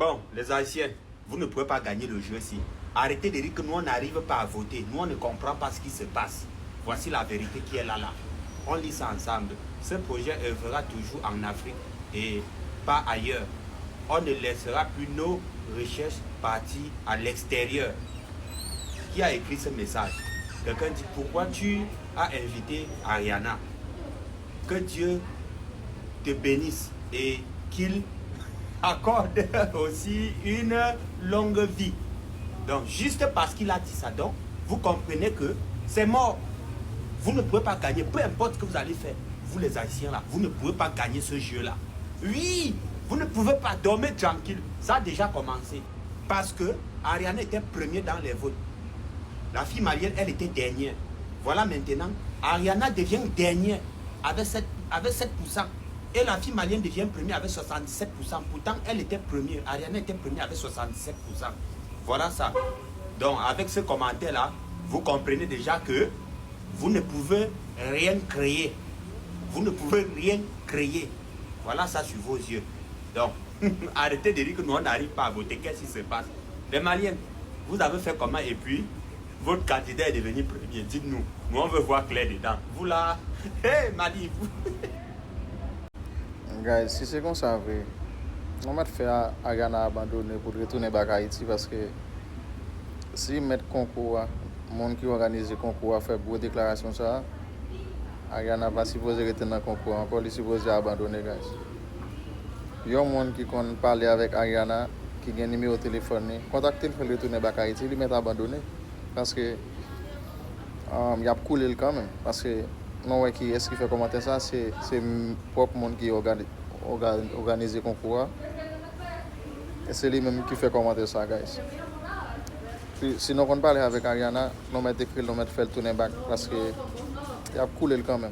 Bon, les Haïtiens, vous ne pouvez pas gagner le jeu ici. Arrêtez de dire que nous, on n'arrive pas à voter. Nous, on ne comprend pas ce qui se passe. Voici la vérité qui est là. On lit ça ensemble. Ce projet œuvrera toujours en Afrique et pas ailleurs. On ne laissera plus nos recherches partir à l'extérieur. Qui a écrit ce message? Quelqu'un dit, pourquoi tu as invité Ariana? Que Dieu te bénisse et qu'il accorde aussi une longue vie. Donc, juste parce qu'il a dit ça, donc, vous comprenez que c'est mort. Vous ne pouvez pas gagner, peu importe ce que vous allez faire. Vous les Haïtiens là, vous ne pouvez pas gagner ce jeu-là. Oui, vous ne pouvez pas dormir tranquille. Ça a déjà commencé. Parce que Ariana était premier dans les votes. La fille malienne, elle était dernière. Voilà maintenant, Ariana devient dernière avec 7%. Et la fille malienne devient première avec 77%. Pourtant, elle était première. Ariana était première avec 77%. Voilà ça. Donc, avec ce commentaire-là, vous comprenez déjà que vous ne pouvez rien créer. Vous ne pouvez rien créer. Voilà ça sur vos yeux. Donc, arrêtez de dire que nous, on n'arrive pas à voter. Qu'est-ce qui se passe? Les Maliens, vous avez fait comment? Et puis, votre candidat est devenu premier. Dites-nous. Nous, on veut voir clair dedans. Vous là, hey, Mali, vous. Guys, si c'est comme ça, on va faire Ariana abandonner pour retourner à Haïti parce que si mettre concours, le monde qui organise le concours a fait beaucoup de déclarations, ça, Ariana va supposer retourner dans le concours, encore il est supposé abandonner, guys. Il y a un monde qui parle avec Ariana, qui a un numéro de téléphone, contactez le pour retourner à Haïti, il met abandonné parce que il a coulé quand même. Parce que non, qui est-ce qui fait commenter ça, c'est le propre monde qui organise le concours. Et c'est lui-même qui fait commenter ça, guys. Puis, si nous on parle avec Ariana, nous mettons écrit, nous mettons faire le tourner back parce que il a coulé quand même.